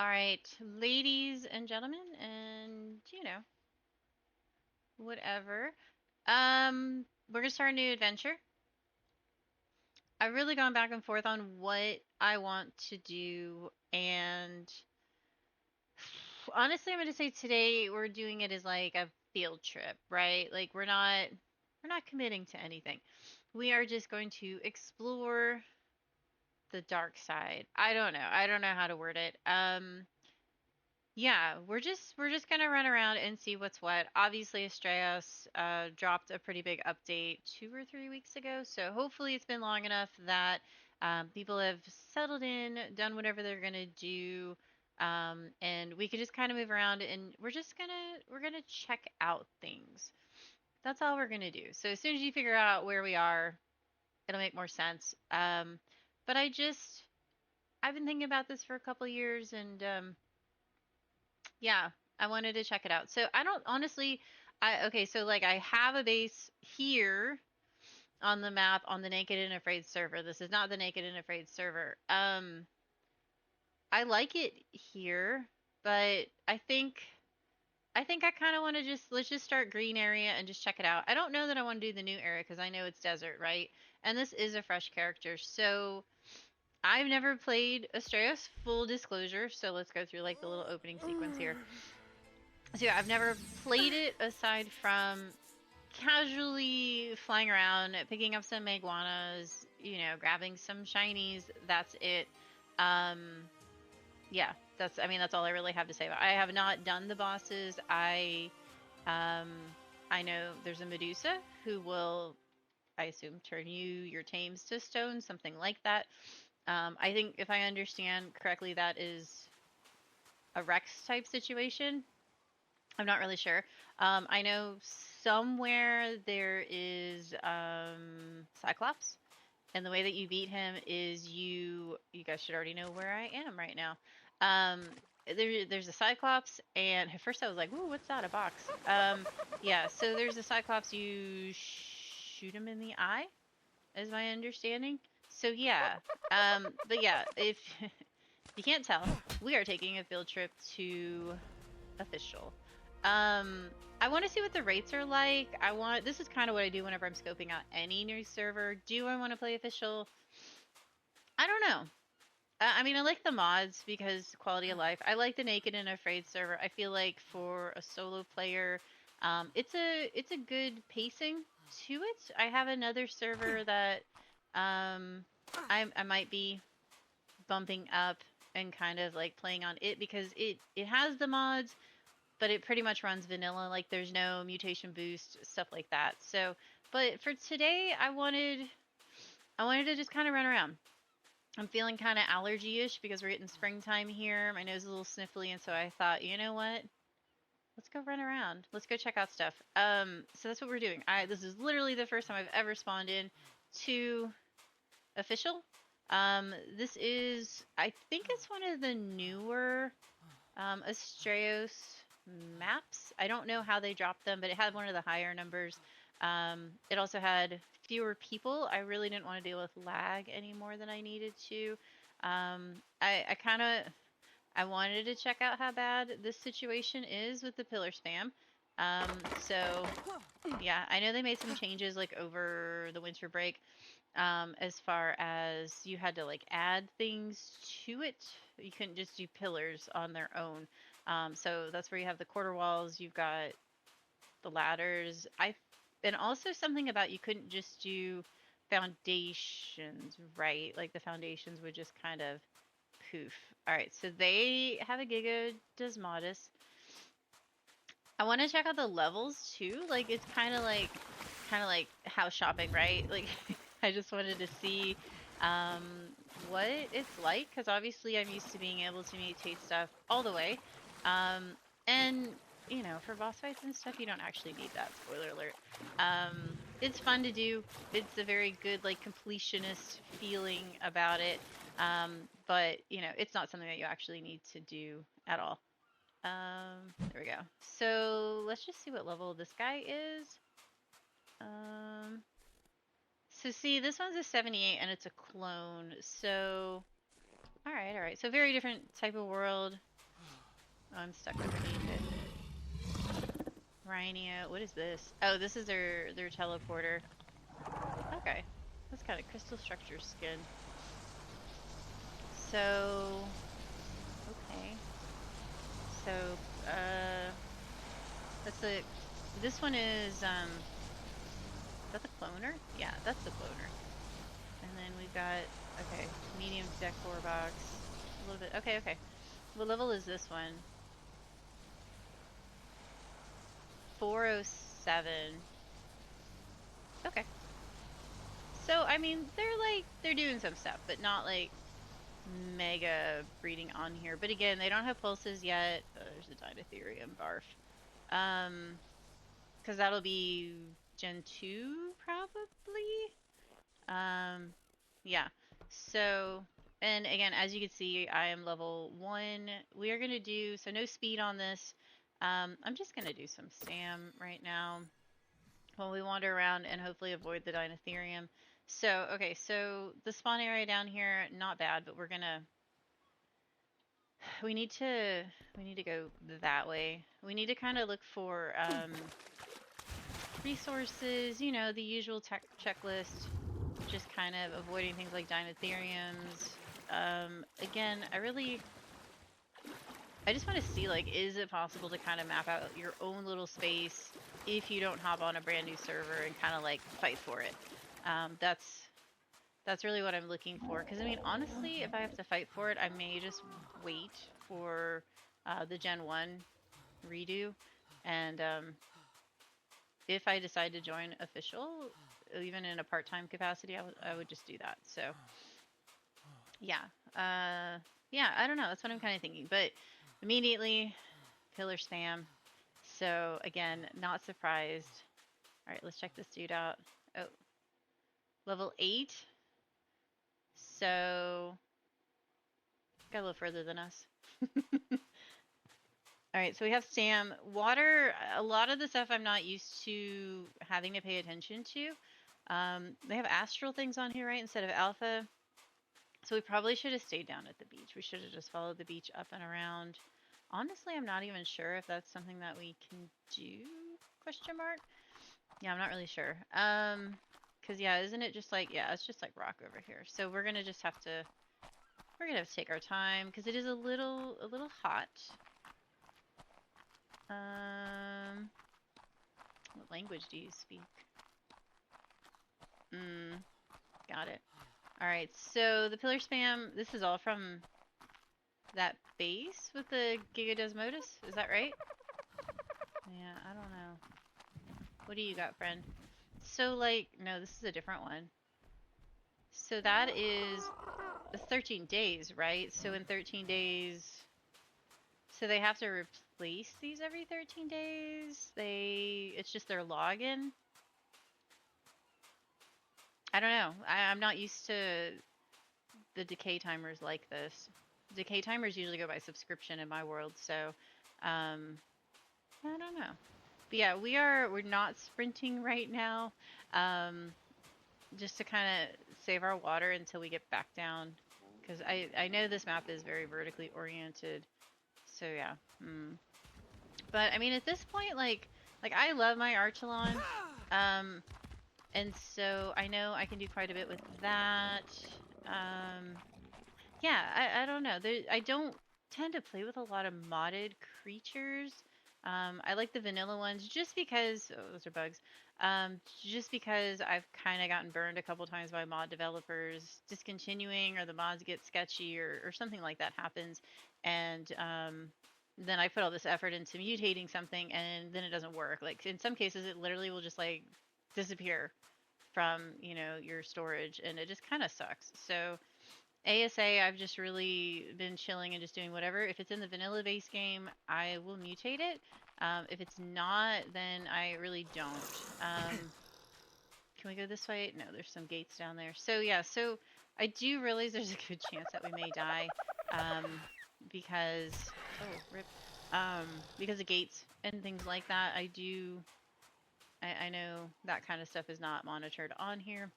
All right, ladies and gentlemen, and whatever. We're gonna start a new adventure. I've really gone back and forth on what I want to do, and honestly, I'm gonna say today we're doing it as like a field trip, right? Like we're not committing to anything. We are just going to explore the dark side. I don't know. I don't know how to word it. Yeah, we're just gonna run around and see what's what. Obviously, Astraeus dropped a pretty big update 2 or 3 weeks ago, so hopefully it's been long enough that people have settled in, done whatever they're gonna do, and we can just kind of move around and we're gonna check out things. That's all we're gonna do. So as soon as you figure out where we are, it'll make more sense. But I've been thinking about this for a couple years and yeah, I wanted to check it out. So I don't honestly, okay, so like I have a base here on the map on the Naked and Afraid server. This is not the Naked and Afraid server. I like it here, but I think I kind of want to just let's just start green area and just check it out. I don't know that I want to do the new area because I know it's desert, right? And this is a fresh character, so I've never played Astraeus, full disclosure. So let's go through like the little opening sequence here. So yeah, I've never played it aside from casually flying around, picking up some iguanas, grabbing some shinies. That's it. Um, yeah, that's all I really have to say about it. I have not done the bosses. Um, I know there's a Medusa who will, I assume, turn your tames to stone, something like that. I think if I understand correctly, that is a Rex type situation. I'm not really sure. I know somewhere there is Cyclops, and the way that you beat him is you guys should already know where I am right now. Um, there's a Cyclops, and at first I was like, "Ooh, what's that? A box?" Yeah. So there's a Cyclops. You shoot him in the eye, is my understanding. So yeah. But yeah, if you can't tell, we are taking a field trip to official. Um, I want to see what the rates are like. This is kind of what I do whenever I'm scoping out any new server. Do I want to play official? I don't know. I mean, I like the mods because quality of life. I like the Naked and Afraid server. I feel like for a solo player, it's a good pacing to it. I have another server that I might be bumping up and kind of like playing on it because it has the mods, but it pretty much runs vanilla. Like there's no mutation boost, stuff like that. So, but for today, I wanted to just kind of run around. I'm feeling kind of allergy-ish because we're getting springtime here. My nose is a little sniffly, and so I thought, you know what? Let's go run around. Let's go check out stuff. So that's what we're doing. This is literally the first time I've ever spawned in to official. This is, I think it's one of the newer Astraeus maps. I don't know how they dropped them, but it had one of the higher numbers. It also had fewer people. I really didn't want to deal with lag any more than I needed to. I kind of I wanted to check out how bad this situation is with the pillar spam. So yeah, I know they made some changes like over the winter break, as far as you had to like add things to it. You couldn't just do pillars on their own. So that's where you have the quarter walls, you've got the ladders. And also something about you couldn't just do foundations, right? Like the foundations would just kind of poof. All right, so they have a Giga Desmodus. I want to check out the levels too. Like it's kind of like house shopping, right? Like I just wanted to see um, what it's like because obviously I'm used to being able to mutate stuff all the way. Um, and for boss fights and stuff, you don't actually need that. Spoiler alert. It's fun to do. It's a very good like completionist feeling about it. But it's not something that you actually need to do at all. There we go. So let's just see what level this guy is. Um, so see, this one's a 78 and it's a clone. So, all right. So very different type of world. Oh, I'm stuck underneath it. Rhino, what is this? Oh, this is their teleporter. Okay. That's kind of crystal structure skin. So, okay. So, that's the this one is that the cloner? Yeah, that's the cloner. And then we've got okay, medium decor box. A little bit. Okay, okay. What level is this one? 407. Okay. So, I mean, they're doing some stuff, but not like mega breeding on here. But again, they don't have pulses yet. There's a Dinotherium barf. Because that'll be Gen 2 probably. Um, yeah. So, and again, as you can see, I am level 1. We are going to do, so no speed on this. I'm just going to do some stam right now while we wander around and hopefully avoid the Dinotherium. So, okay, so the spawn area down here, not bad, but we need to, we need to go that way. We need to kind of look for, resources, you know, the usual tech checklist, just kind of avoiding things like Dinotheriums. Again, I just want to see, like, is it possible to kind of map out your own little space if you don't hop on a brand new server and kind of like fight for it? That's really what I'm looking for. Because I mean, honestly, if I have to fight for it, I may just wait for the Gen 1 redo, and if I decide to join official, even in a part-time capacity, I would just do that. So yeah, yeah, I don't know. That's what I'm kind of thinking. But immediately, pillar spam. So again, not surprised. All right, let's check this dude out. Oh, level 8. So got a little further than us. All right, so we have Sam. Water, a lot of the stuff I'm not used to having to pay attention to. They have astral things on here, right, instead of alpha. So we probably should have stayed down at the beach. We should have just followed the beach up and around. Honestly, I'm not even sure if that's something that we can do, question mark. Yeah, I'm not really sure. Cause yeah, isn't it just like, yeah, it's just like rock over here. So we're gonna just have to, we're gonna have to take our time because it is a little hot. What language do you speak? Got it. All right, so the pillar spam, this is all from that base with the Gigadesmodus, is that right? Yeah, I don't know. What do you got, friend? So, like, no, this is a different one. So that is 13 days, right? So in 13 days, so they have to replace these every 13 days? It's just their login? I don't know. I'm not used to the decay timers like this. Decay timers usually go by subscription in my world, so I don't know. But yeah, we're not sprinting right now. Just to kind of save our water until we get back down, because I know this map is very vertically oriented. So yeah. But I mean, at this point, like I love my Archelon, and so I know I can do quite a bit with that. Um, yeah, I don't know. I don't tend to play with a lot of modded creatures. I like the vanilla ones just because, oh, those are bugs. Just because I've kind of gotten burned a couple times by mod developers discontinuing, or the mods get sketchy, or something like that happens. And then I put all this effort into mutating something and then it doesn't work. Like in some cases, it literally will just like disappear from, you know, your storage, and it just kind of sucks. So ASA, I've just really been chilling and just doing whatever. If it's in the vanilla base game, I will mutate it. If it's not, then I really don't. Can we go this way? No, there's some gates down there. So yeah, so I do realize there's a good chance that we may die, because, oh, rip, because of gates and things like that. I know that kind of stuff is not monitored on here.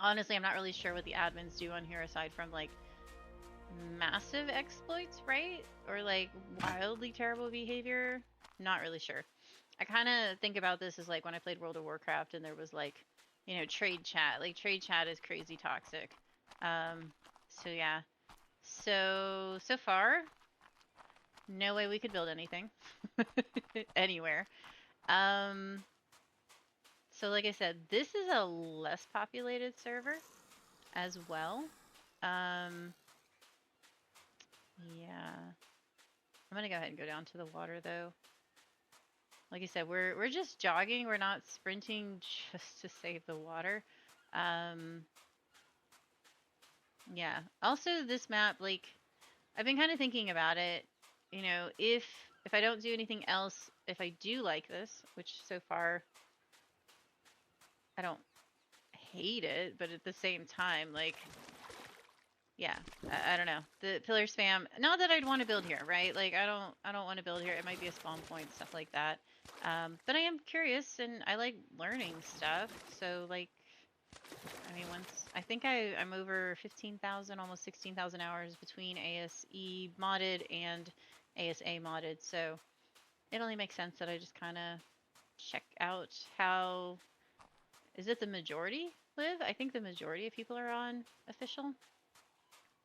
Honestly, I'm not really sure what the admins do on here aside from like massive exploits, right? Or like wildly terrible behavior. Not really sure. I kind of think about this as like when I played World of Warcraft and there was like, you know, trade chat. Like trade chat is crazy toxic. Um, so yeah. So far, no way we could build anything anywhere. Um, so like I said, this is a less populated server as well. Um, yeah. I'm gonna go ahead and go down to the water though. Like I said, we're just jogging. We're not sprinting just to save the water. Um, yeah. Also, this map, like I've been kind of thinking about it. You know, if I don't do anything else, if I do like this, which so far I don't hate it, but at the same time, like yeah, I don't know. The pillar spam. Not that I'd want to build here, right? Like I don't want to build here. It might be a spawn point, stuff like that. But I am curious and I like learning stuff. So like, I mean, once I think I'm over 15,000, almost 16,000 hours between ASE modded and ASA modded. So it only makes sense that I just kind of check out how. Is it the majority live? I think the majority of people are on official.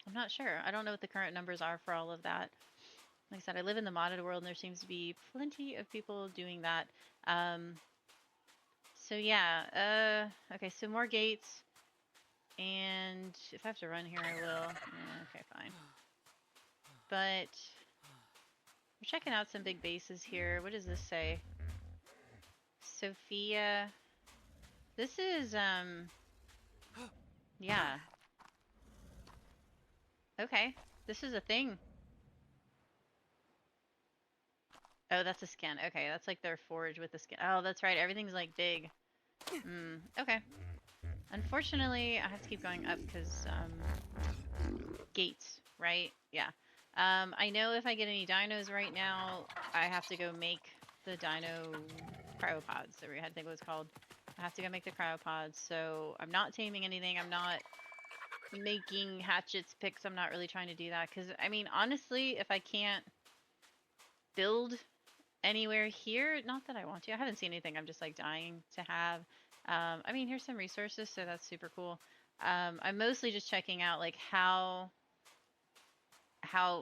I'm not sure. I don't know what the current numbers are for all of that. Like I said, I live in the modded world, and there seems to be plenty of people doing that. Um, so yeah. Okay. So more gates, and if I have to run here, I will. Okay, fine. But we're checking out some big bases here. What does this say? Sophia. This is yeah. Okay. This is a thing. Oh, that's a skin. Okay, that's like their forge with the skin. Oh, that's right. Everything's like big. Okay. Unfortunately, I have to keep going up because gates, right? Yeah. I know if I get any dinos right now, I have to go make the dino cryopods. I had to think what it was called. I have to go make the cryopods. So I'm not taming anything. I'm not making hatchets, picks. I'm not really trying to do that because I mean, honestly, if I can't build anywhere here, not that I want to. I haven't seen anything I'm just like dying to have. I mean, here's some resources, so that's super cool. I'm mostly just checking out like how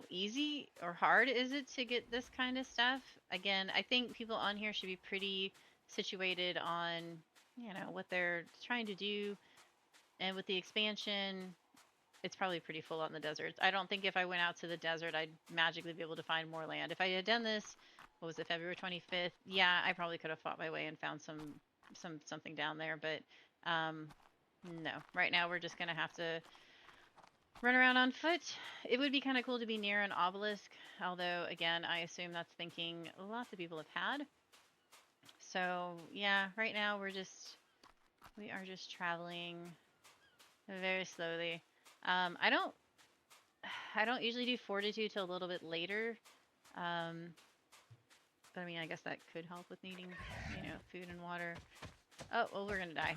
easy or hard is it to get this kind of stuff. Again, I think people on here should be pretty situated on, you know, what they're trying to do, and with the expansion, it's probably pretty full on the deserts. I don't think if I went out to the desert, I'd magically be able to find more land. If I had done this, what was it, February 25th? Yeah, I probably could have fought my way and found something down there, but no. Right now we're just gonna have to run around on foot. It would be kind of cool to be near an obelisk, although again, I assume that's thinking lots of people have had. So yeah, right now we are just traveling very slowly. I don't I don't usually do fortitude till a little bit later. Um, but I mean, I guess that could help with needing, you know, food and water. Oh, well, we're gonna die.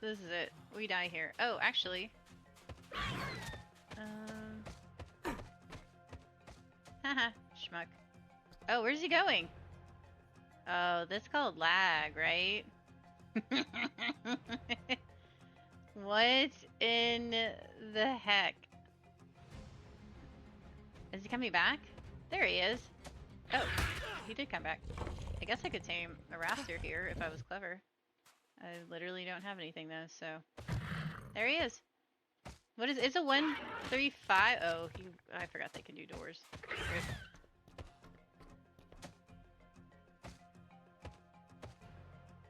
This is it. We die here. Oh, actually. Haha, schmuck. Oh, where's he going? Oh, that's called lag, right? What in the heck? Is he coming back? There he is. Oh, he did come back. I guess I could tame a raptor here if I was clever. I literally don't have anything though, so there he is. What is it's a 135? Oh, I forgot they can do doors. Rip.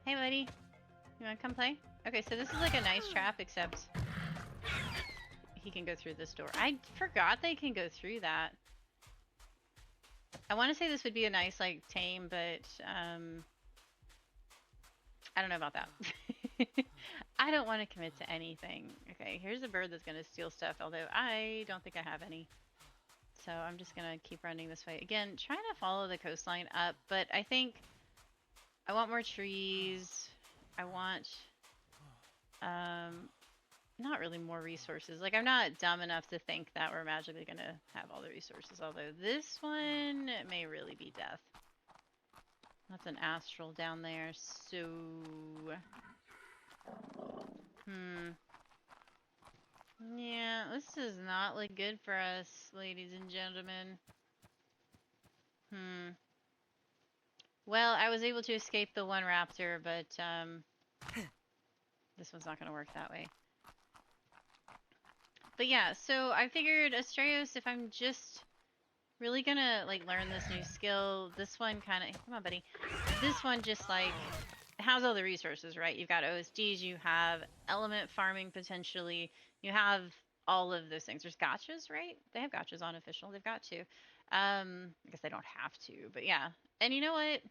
Hey, buddy. You want to come play? Okay, so this is like a nice trap, except he can go through this door. I forgot they can go through that. I want to say this would be a nice like tame, but I don't know about that. I don't want to commit to anything. Okay, here's a bird that's going to steal stuff, although I don't think I have any. So I'm just going to keep running this way. Again, trying to follow the coastline up, but I think I want more trees. I want, not really more resources. Like, I'm not dumb enough to think that we're magically gonna have all the resources, although this one may really be death. That's an astral down there, so... Yeah, this does not look good for us, ladies and gentlemen. Well, I was able to escape the one raptor, but, this one's not gonna work that way. But yeah, so I figured, Astraeus, if I'm just really gonna, like, learn this new skill, this one kind of... Come on, buddy. This one just, like, has all the resources, right? You've got OSDs, you have element farming potentially, you have all of those things. There's gotchas, right? They have gotchas on official. They've got to. I guess they don't have to, but yeah. And you know what?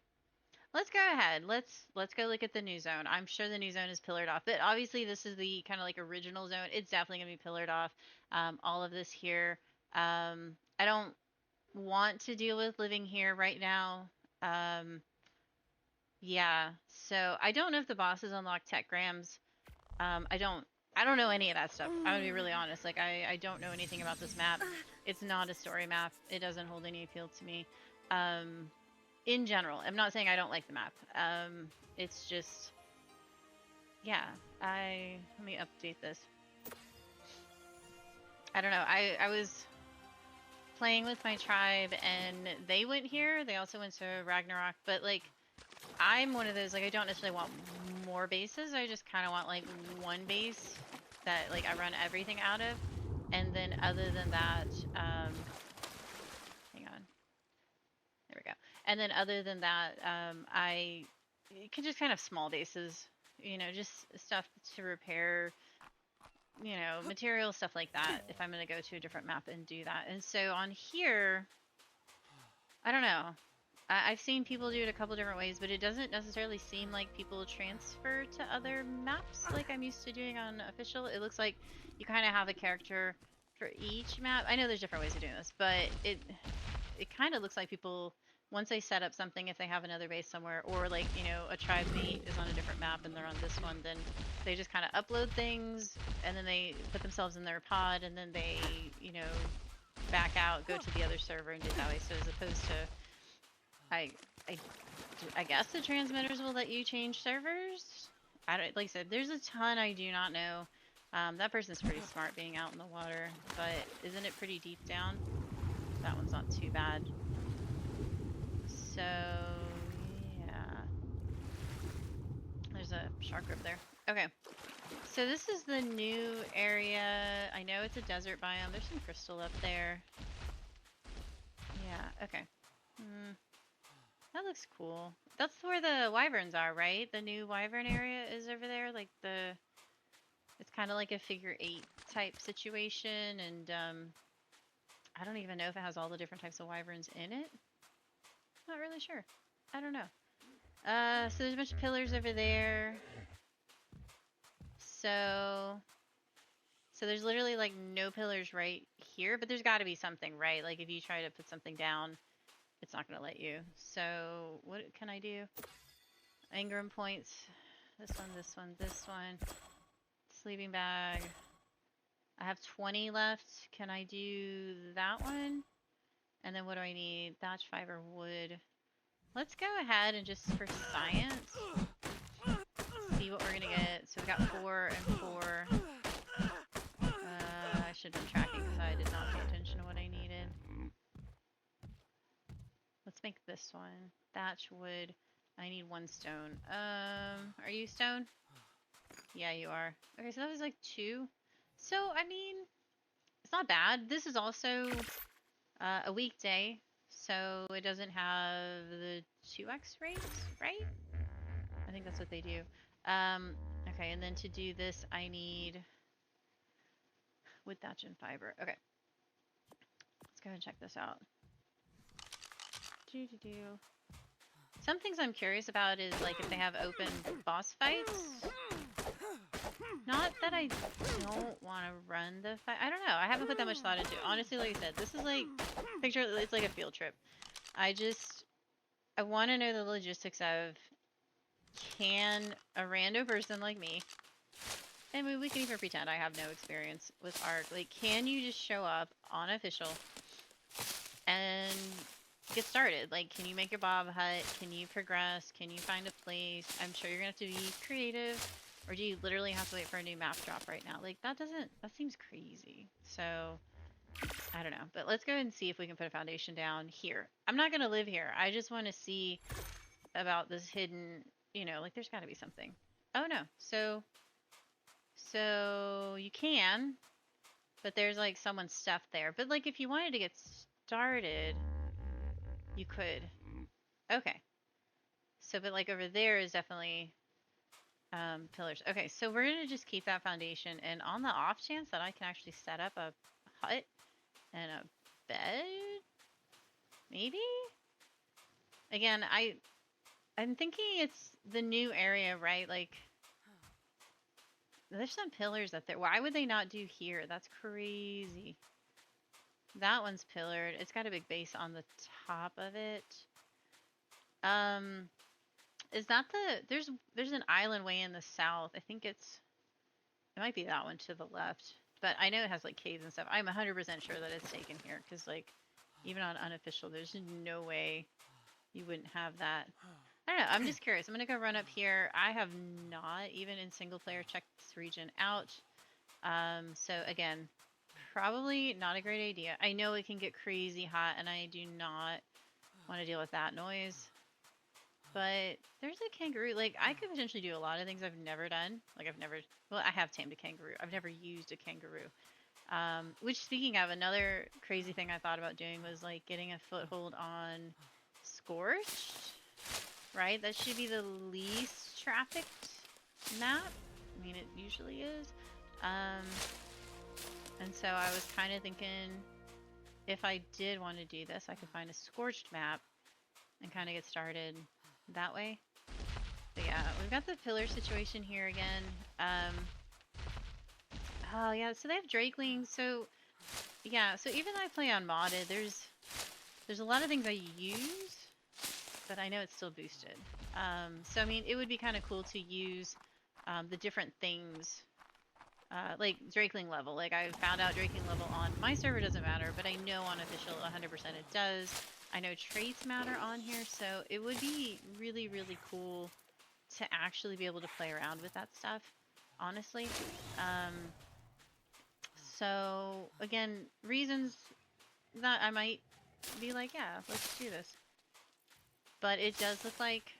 Let's go ahead. Let's go look at the new zone. I'm sure the new zone is pillared off, but obviously this is the kind of like original zone. It's definitely gonna be pillared off. All of this here. I don't want to deal with living here right now. Um, yeah. So I don't know if the bosses unlock tech grams. I don't know any of that stuff. I'm gonna be really honest. Like I don't know anything about this map. It's not a story map. It doesn't hold any appeal to me. In general, I'm not saying I don't like the map. It's just, yeah. Let me update this. I don't know. I was playing with my tribe and they went here. They also went to Ragnarok, but like I'm one of those, like, I don't necessarily want more bases. I just kind of want like one base that like I run everything out of, and then other than that, hang on, there we go. And then other than that, I can just kind of small bases, you know, just stuff to repair, you know, material stuff like that. If I'm gonna go to a different map and do that, and so on here, I don't know. I've seen people do it a couple different ways, but it doesn't necessarily seem like people transfer to other maps like I'm used to doing on official. It looks like you kind of have a character for each map. I know there's different ways of doing this, but it kind of looks like people, once they set up something, if they have another base somewhere, or like, you know, a tribe mate is on a different map and they're on this one, then they just kind of upload things and then they put themselves in their pod and then they, you know, back out, go to the other server and do it that way. So as opposed to, I, I guess the transmitters will let you change servers. I don't, like I said, there's a ton I do not know. That person's pretty smart being out in the water, but isn't it pretty deep down? That one's not too bad. So, yeah. There's a shark over there. Okay. So this is the new area. I know it's a desert biome. There's some crystal up there. Yeah, okay. That looks cool. That's where the wyverns are, right? The new wyvern area is over there. Like it's kind of like a figure 8 type situation. And I don't even know if it has all the different types of wyverns in it. Not really sure. I don't know. So there's a bunch of pillars over there. So there's literally like no pillars right here, but there's got to be something, right? Like if you try to put something down, it's not going to let you. So what can I do? Engram points. This one, this one, this one. Sleeping bag. I have 20 left. Can I do that one? And then what do I need? Thatch, fiber, wood. Let's go ahead and just for science see what we're going to get. So we got 4 and 4. I should have been tracking because I did not pay attention to what I needed. Let's make this one. Thatch, wood. I need 1 stone. Are you stone? Yeah, you are. Okay, so that was like 2. So, I mean, it's not bad. This is also a weekday, so it doesn't have the 2x rates, right? I think that's what they do. Okay, and then to do this, I need wood, thatch, and fiber. Okay. Let's go ahead and check this out. Some things I'm curious about is like if they have open boss fights. Not that I don't want to run the fight. I don't know. I haven't put that much thought into it. Honestly, like I said, this is like, picture it's like a field trip. I want to know the logistics of, can a rando person like me I mean, we can even pretend I have no experience with Ark. Like, can you just show up on official and get started? Like, can you make your Bob hut? Can you progress? Can you find a place? I'm sure you're gonna have to be creative. Or do you literally have to wait for a new map drop right now? Like, that seems crazy. So, I don't know. But let's go and see if we can put a foundation down here. I'm not gonna live here. I just want to see about this hidden, like there's gotta be something. Oh no. So you can, but there's like someone's stuff there. But like if you wanted to get started, you could. Okay. So but like over there is definitely pillars. Okay, so we're gonna just keep that foundation, and on the off chance that I can actually set up a hut and a bed, maybe? Again, I'm thinking it's the new area, right? Like there's some pillars up there. Why would they not do here? That's crazy. That one's pillared. It's got a big base on the top of it. Um, is that there's an island way in the south. I think it might be that one to the left. But I know it has like caves and stuff. I'm 100% sure that it's taken here because like even on unofficial, there's no way you wouldn't have that. I don't know. I'm just curious. I'm gonna go run up here. I have not even in single player checked this region out. So again, probably not a great idea. I know it can get crazy hot, and I do not want to deal with that noise. But there's a kangaroo. Like, I could potentially do a lot of things I've never done. Like, well, I have tamed a kangaroo. I've never used a kangaroo. Which, speaking of, another crazy thing I thought about doing was, like, getting a foothold on Scorched, right? That should be the least trafficked map. I mean, it usually is. And so I was kind of thinking if I did want to do this, I could find a Scorched map and kind of get started that way. But yeah, we've got the pillar situation here again. Oh yeah, so they have Drakelings. So yeah, so even though I play on modded, there's a lot of things I use, but I know it's still boosted. So I mean, it would be kind of cool to use the different things. Like Drakeling level, like I found out Drakeling level on my server doesn't matter, but I know on official 100% it does. I know traits matter on here, so it would be really, really cool to actually be able to play around with that stuff, honestly. So again, reasons that I might be like, yeah, let's do this. But it does look like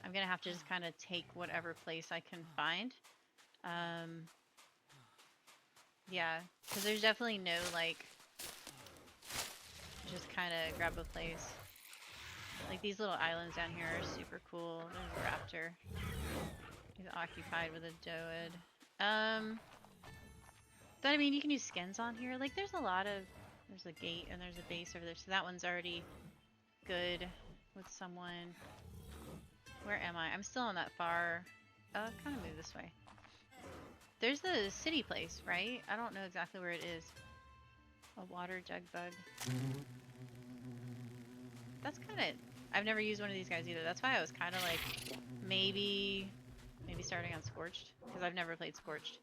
I'm gonna have to just kind of take whatever place I can find. Yeah, because there's definitely no, like, just kind of grab a place. Like, these little islands down here are super cool. There's a raptor. He's occupied with a doed. But, I mean, you can use skins on here. Like, there's a gate and there's a base over there. So that one's already good with someone. Where am I? I'm still on that far. Kind of move this way. There's the city place, right? I don't know exactly where it is. A water jug bug. That's kind of... I've never used one of these guys either. That's why I was kind of like, maybe starting on Scorched. Because I've never played Scorched.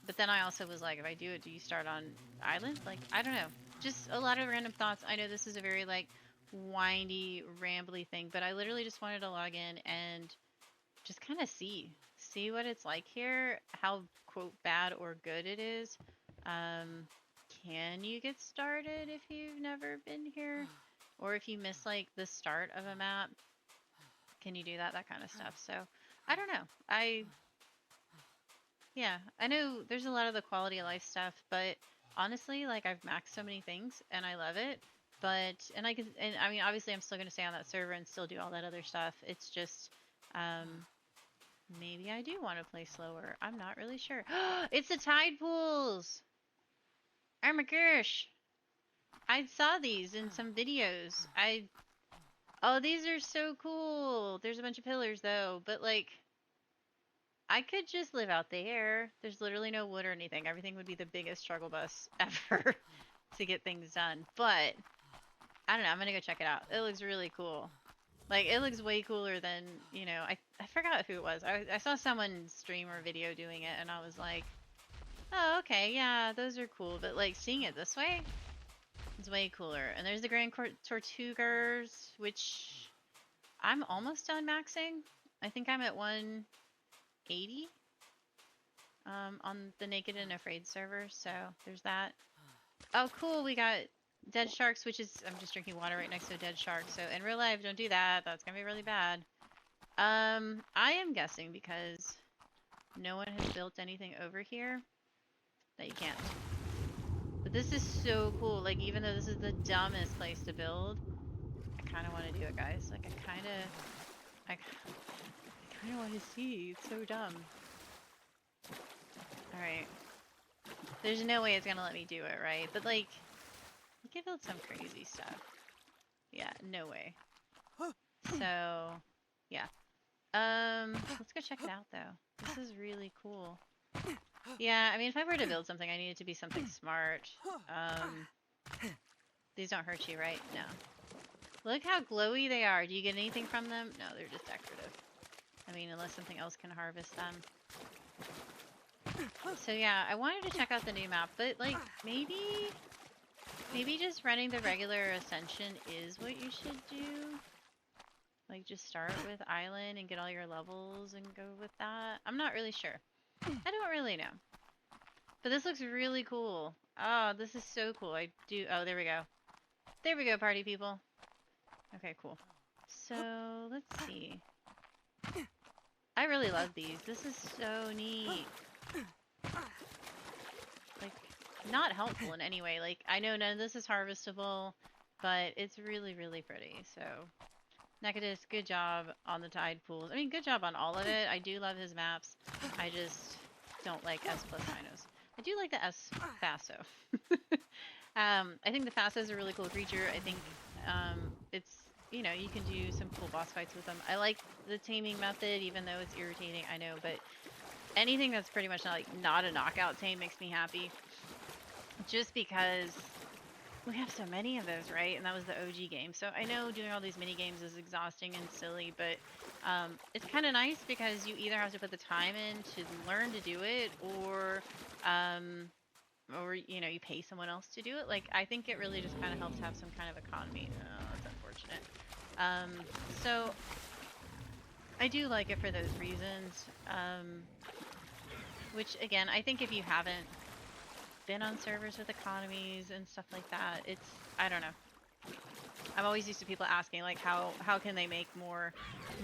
But then I also was like, if I do it, do you start on Island? Like, I don't know. Just a lot of random thoughts. I know this is a very, like, windy, rambly thing. But I literally just wanted to log in and just kind of see what it's like here, how quote bad or good it is. Can you get started if you've never been here, or if you miss like the start of a map, can you do that kind of stuff? So I don't know. I know there's a lot of the quality of life stuff, but honestly, like I've maxed so many things and I love it. But and I mean obviously I'm still gonna stay on that server and still do all that other stuff. It's just maybe I do want to play slower. I'm not really sure. It's the tide pools! Oh my gosh! I saw these in some videos. Oh, these are so cool! There's a bunch of pillars though, but like, I could just live out there. There's literally no wood or anything. Everything would be the biggest struggle bus ever to get things done. But, I don't know, I'm gonna go check it out. It looks really cool. Like, it looks way cooler than, you know, I forgot who it was. I saw someone stream or video doing it, and I was like, oh, okay, yeah, those are cool. But, like, seeing it this way is way cooler. And there's the Grand Tortugas, which I'm almost done maxing. I think I'm at 180 on the Naked and Afraid server, so there's that. Oh, cool, we got dead sharks, which is, I'm just drinking water right next to a dead shark, so in real life, don't do that, that's gonna be really bad. I am guessing because no one has built anything over here that you can't. But this is so cool, like, even though this is the dumbest place to build, I kind of want to do it, guys. Like, I kind of want to see, it's so dumb. Alright. There's no way it's gonna let me do it, right? But, like, you can build some crazy stuff. Yeah, no way. So, yeah. Let's go check it out, though. This is really cool. Yeah, I mean, if I were to build something, I need it to be something smart. These don't hurt you, right? No. Look how glowy they are. Do you get anything from them? No, they're just decorative. I mean, unless something else can harvest them. So yeah, I wanted to check out the new map, but like, maybe just running the regular Ascension is what you should do. Like, just start with Island and get all your levels and go with that. I'm not really sure. I don't really know. But this looks really cool. Oh, this is so cool. Oh, there we go. There we go, party people. Okay, cool. So, let's see. I really love these. This is so neat. Like, not helpful in any way. Like, I know none of this is harvestable, but it's really, really pretty. So, Nekadis, good job on the tide pools. I mean, good job on all of it. I do love his maps. I just don't like S plus Dinos. I do like the S Faso. I think the Faso is a really cool creature. I think it's, you know, you can do some cool boss fights with them. I like the taming method, even though it's irritating, I know, but anything that's pretty much not a knockout tame makes me happy. Just because we have so many of those, right? And that was the OG game. So I know doing all these mini games is exhausting and silly, but it's kind of nice because you either have to put the time in to learn to do it, or you know, you pay someone else to do it. Like, I think it really just kind of helps have some kind of economy. Oh, that's unfortunate. So I do like it for those reasons. Which, again, I think if you haven't been on servers with economies and stuff like that, it's, I don't know. I'm always used to people asking, like, how can they make more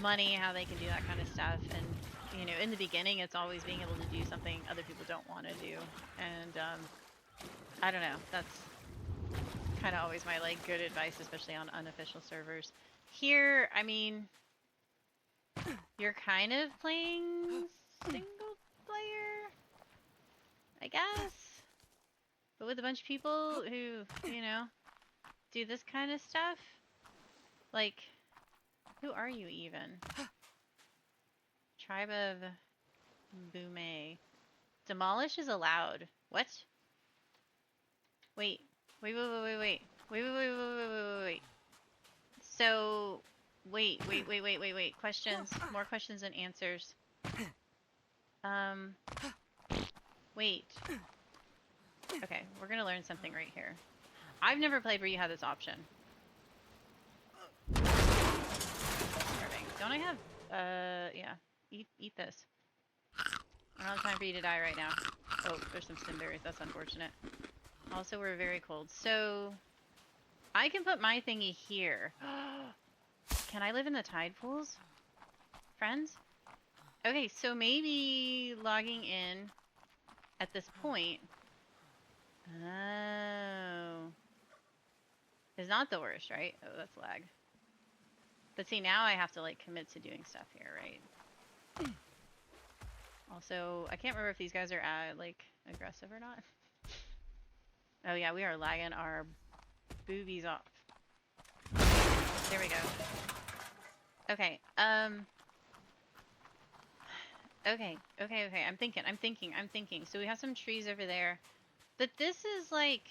money, how they can do that kind of stuff. And, you know, in the beginning, it's always being able to do something other people don't want to do. And, I don't know. That's kind of always my, like, good advice, especially on unofficial servers. Here, I mean, you're kind of playing single player, I guess, but with a bunch of people who, you know, do this kind of stuff. Like, who are you even? Tribe of Boomay. Demolish is allowed. What? Wait. Wait. So, wait. Questions. More questions than answers. Wait. Okay, we're gonna learn something right here. I've never played where you have this option. Starving. Don't I have, yeah. Eat this. I don't have time for you to die right now. Oh, there's some stimberries. That's unfortunate. Also, we're very cold. So, I can put my thingy here. Can I live in the tide pools? Friends? Okay, so maybe logging in at this point. Oh. Is not the worst, right? Oh, that's lag. But see, now I have to, like, commit to doing stuff here, right? Also, I can't remember if these guys are, like, aggressive or not. Oh yeah, we are lagging our boobies off. There we go. Okay, okay. I'm thinking. So we have some trees over there. But this is like,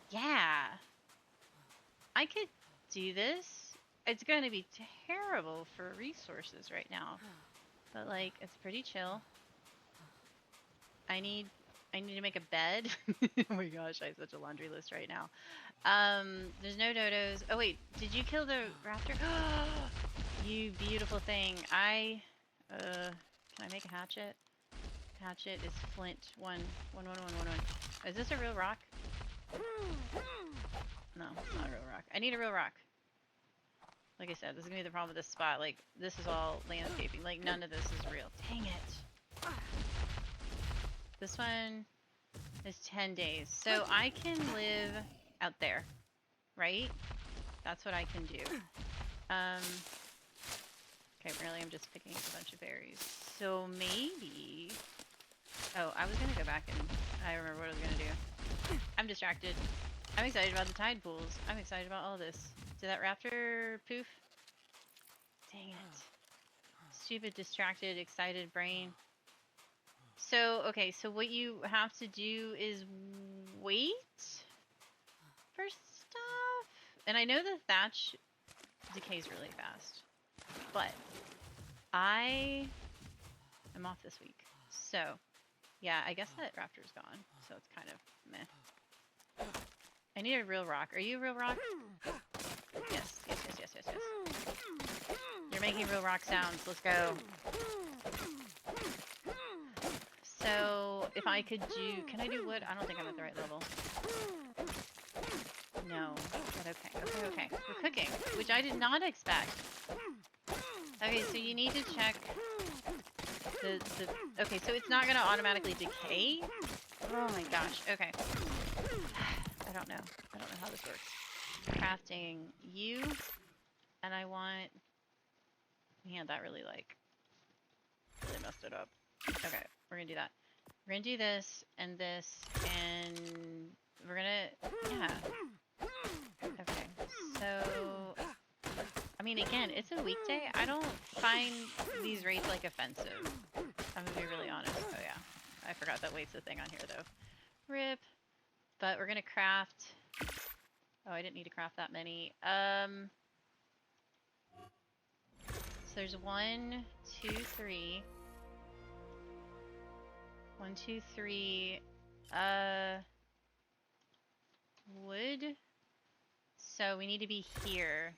yeah. I could do this it's going to be terrible for resources right now. But like, it's pretty chill. I need to make a bed. Oh my gosh, I have such a laundry list right now. There's no dodos. Oh wait, did you kill the raptor? You beautiful thing. Can I make a hatchet? Hatchet is flint. One. Is this a real rock? No, it's not a real rock. I need a real rock. Like I said, this is gonna be the problem with this spot. Like, this is all landscaping. Like, none of this is real. Dang it. This one is 10 days. So I can live out there, right? That's what I can do. Okay, really, I'm just picking a bunch of berries. So maybe... Oh, I was gonna go back and I remember what I was gonna do. I'm distracted. I'm excited about the tide pools. I'm excited about all this. Did that raptor poof? Dang it. Stupid, distracted, excited brain. So, okay, so what you have to do is wait for stuff. And I know the thatch decays really fast. But I am off this week. So, yeah, I guess that raptor's gone. So it's kind of meh. I need a real rock. Are you a real rock? Yes. You're making real rock sounds. Let's go. So, if I could do... Can I do wood? I don't think I'm at the right level. No. But okay. We're cooking, which I did not expect. Okay, so you need to check the... Okay, so it's not going to automatically decay? Oh my gosh. Okay. I don't know how this works. Crafting you, and I want... Man, that really messed it up. Okay, we're gonna do that. We're gonna do this, and we're gonna... Yeah. Okay, so... I mean, again, it's a weekday. I don't find these rates, like, offensive. I'm gonna be really honest. Oh, yeah. I forgot that weight's a thing on here, though. RIP. But we're gonna craft... Oh, I didn't need to craft that many. So there's 1, 2, 3. 1, 2, 3. Wood. So we need to be here.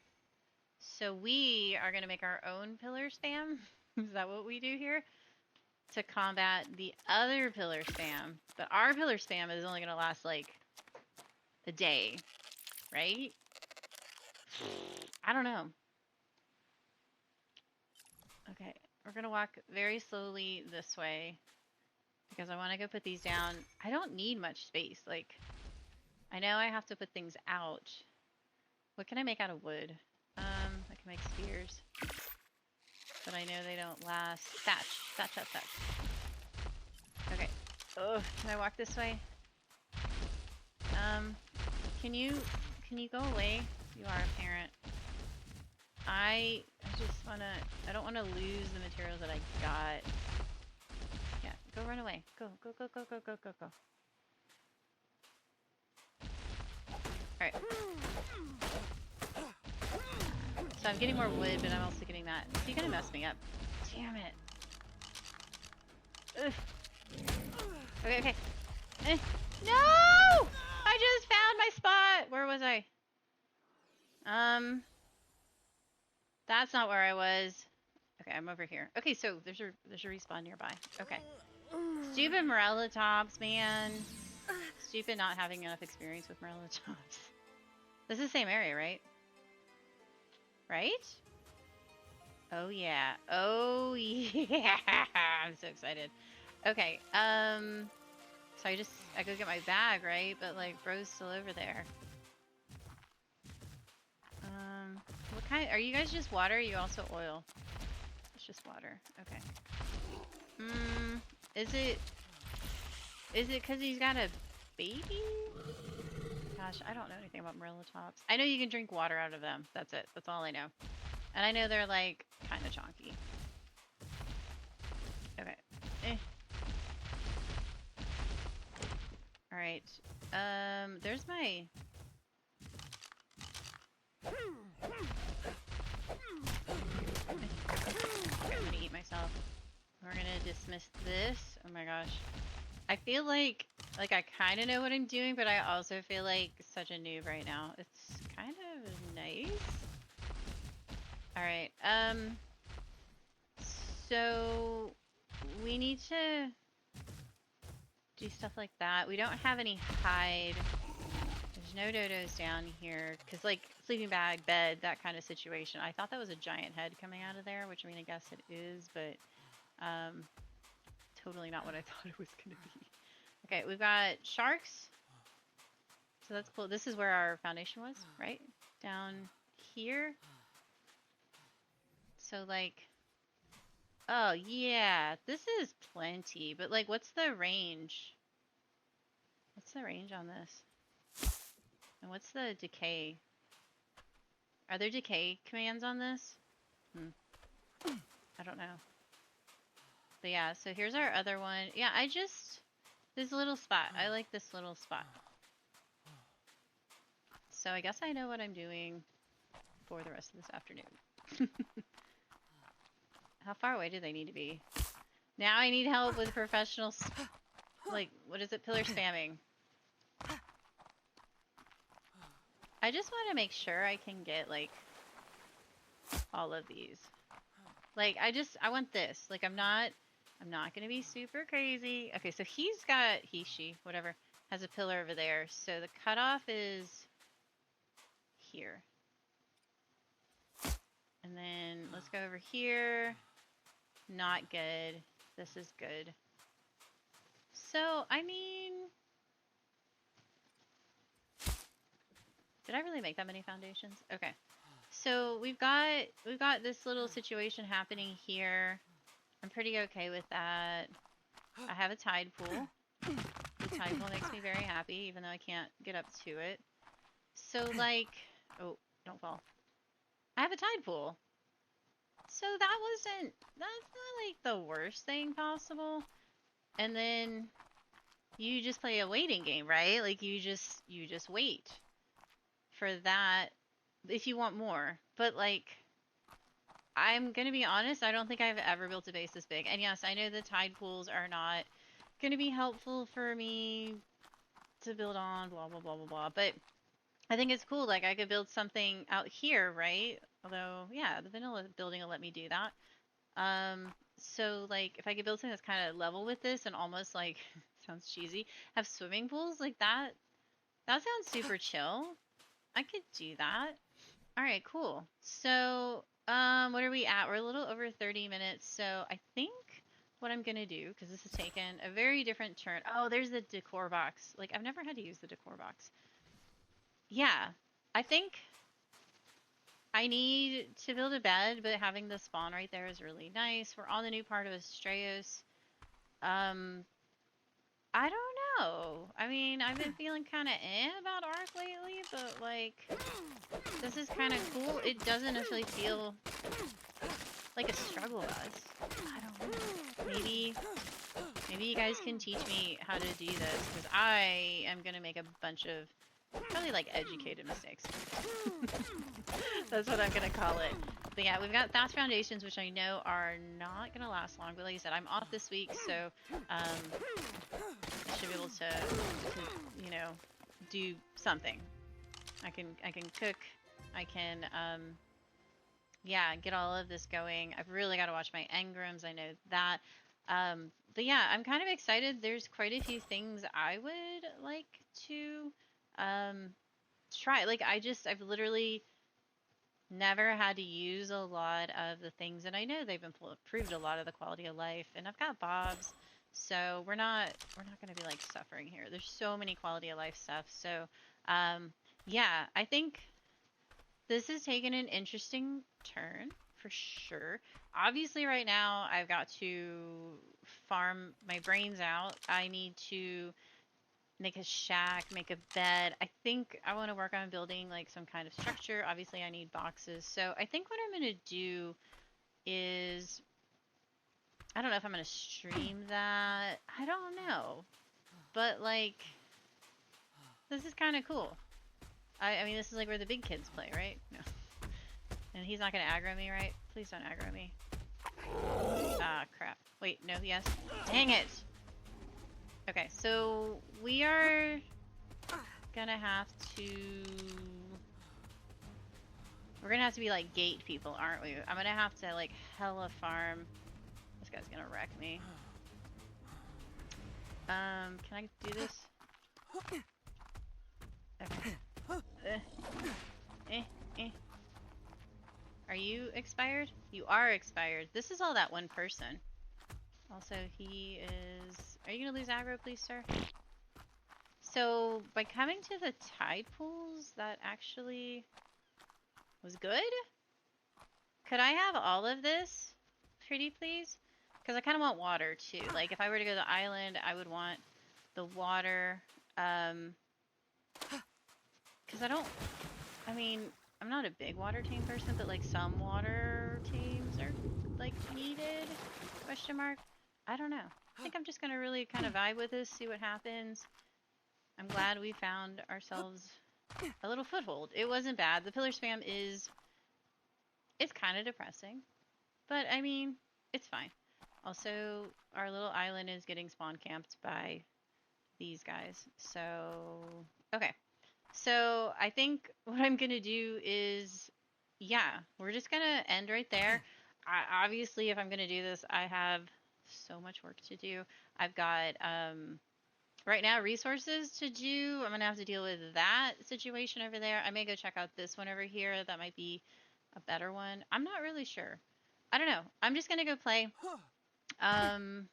So we are gonna make our own pillar spam. Is that what we do here? To combat the other pillar spam. But our pillar spam is only gonna last like a day, right? I don't know. Okay, we're gonna walk very slowly this way because I want to go put these down. I don't need much space. Like, I know I have to put things out. What can I make out of wood? I can make spears, but I know they don't last. Thatch. Okay. Oh, can I walk this way? Can you go away? You are a parent. I don't wanna lose the materials that I got. Yeah, go run away. Go. Alright. So I'm getting more wood, but I'm also getting that. So you're gonna mess me up. Damn it. Ugh. Okay. No! I just found my spot! Where was I? That's not where I was. Okay, I'm over here. Okay, so there's a respawn nearby. Okay. Stupid Morella tops, man. Stupid not having enough experience with Morella tops. This is the same area, right? Right? Oh yeah. Oh yeah. I'm so excited. Okay. So I go get my bag, right? But like, bro's still over there. What kind? Are you guys just water? Or are you also oil? It's just water. Okay. Is it because he's got a baby? Gosh, I don't know anything about Morella tops. I know you can drink water out of them. That's it. That's all I know. And I know they're like kind of chonky. Okay. All right. There's my... just missed this. Oh my gosh. I feel like I kind of know what I'm doing, but I also feel like such a noob right now. It's kind of nice. All right. So we need to do stuff like that. We don't have any hide. There's no dodos down here because like sleeping bag, bed, that kind of situation. I thought that was a giant head coming out of there, which I mean I guess it is, but totally not what I thought it was gonna be. Okay, we've got sharks. So that's cool. This is where our foundation was, right? Down here. So like, oh yeah, this is plenty. But like, what's the range? What's the range on this? And what's the decay? Are there decay commands on this? I don't know. But yeah, so here's our other one. Yeah, this little spot. I like this little spot. So I guess I know what I'm doing for the rest of this afternoon. How far away do they need to be? Now I need help with professional, like, what is it? Pillar spamming. I just want to make sure I can get, like, all of these. Like, I want this. Like, I'm not going to be super crazy. Okay, so she, whatever, has a pillar over there. So the cutoff is here. And then let's go over here. Not good. This is good. So, I mean, did I really make that many foundations? Okay. So we've got this little situation happening here. I'm pretty okay with that. I have a tide pool. The tide pool makes me very happy, even though I can't get up to it. So like, oh, don't fall. I have a tide pool. So that's not like the worst thing possible. And then you just play a waiting game, right? Like you just wait for that if you want more. But like, I'm gonna be honest, I don't think I've ever built a base this big. And yes, I know the tide pools are not gonna be helpful for me to build on, blah blah blah blah blah. But I think it's cool. Like I could build something out here, right? Although, yeah, the vanilla building will let me do that. So like if I could build something that's kind of level with this and almost like sounds cheesy, have swimming pools like that. That sounds super chill. I could do that. All right, cool. So, what are we at? We're a little over 30 minutes. So I think what I'm gonna do, because this has taken a very different turn. Oh, there's the decor box. Like I've never had to use the decor box. Yeah, I think I need to build a bed, but having the spawn right there is really nice. We're on the new part of Astraeus. I don't know. I mean, I've been feeling kind of about Ark lately, but like, this is kind of cool. It doesn't necessarily feel like a struggle bus. I don't know. Maybe you guys can teach me how to do this, because I am going to make a bunch of probably like educated mistakes. That's what I'm going to call it. But yeah, we've got fast foundations, which I know are not going to last long. But like I said, I'm off this week, so I should be able to you know, do something. I can cook. I can yeah, get all of this going. I've really got to watch my engrams. I know that. But yeah, I'm kind of excited. There's quite a few things I would like to try. Like I've literally never had to use a lot of the things, and I know they've improved a lot of the quality of life, and I've got bobs, so we're not going to be like suffering here. There's so many quality of life stuff. So yeah, I think this has taken an interesting turn for sure. Obviously right now I've got to farm my brains out. I need to make a shack, make a bed. I think I want to work on building like some kind of structure. Obviously I need boxes. So I think what I'm going to do is, I don't know if I'm going to stream that. I don't know. But like, this is kind of cool. I mean, this is like where the big kids play, right? No. And he's not going to aggro me, right? Please don't aggro me. Ah, crap. Wait, no, yes. Dang it. Okay, so we are gonna have to... We're gonna have to be like gate people, aren't we? I'm gonna have to like hella farm. This guy's gonna wreck me. Can I do this? Okay. Eh, eh. Are you expired? You are expired. This is all that one person. Also, he is... Are you gonna lose aggro, please, sir? So, by coming to the tide pools, that actually was good? Could I have all of this, pretty please? Because I kind of want water, too. Like, if I were to go to the island, I would want the water. Because I don't... I mean, I'm not a big water tame person, but, like, some water tames are, like, needed? Question mark? I don't know. I think I'm just going to really kind of vibe with this, see what happens. I'm glad we found ourselves a little foothold. It wasn't bad. The pillar spam is... It's kind of depressing. But, I mean, it's fine. Also, our little island is getting spawn camped by these guys. So, okay. So, I think what I'm going to do is, yeah, we're just going to end right there. Obviously, if I'm going to do this, I have so much work to do. I've got, right now, resources to do. I'm going to have to deal with that situation over there. I may go check out this one over here. That might be a better one. I'm not really sure. I don't know. I'm just going to go play. I'm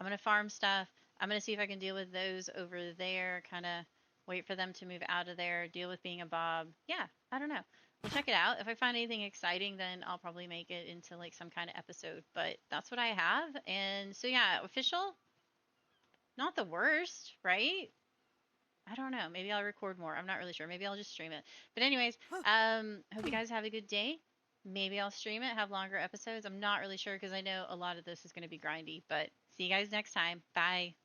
gonna farm stuff. I'm gonna see if I can deal with those over there. Kind of wait for them to move out of there. Deal with being a Bob. Yeah, I don't know. We'll check it out. If I find anything exciting, then I'll probably make it into like some kind of episode. But that's what I have. And so yeah, official. Not the worst, right? I don't know. Maybe I'll record more. I'm not really sure. Maybe I'll just stream it. But anyways, hope you guys have a good day. Maybe I'll stream it, have longer episodes. I'm not really sure because I know a lot of this is going to be grindy. But see you guys next time. Bye.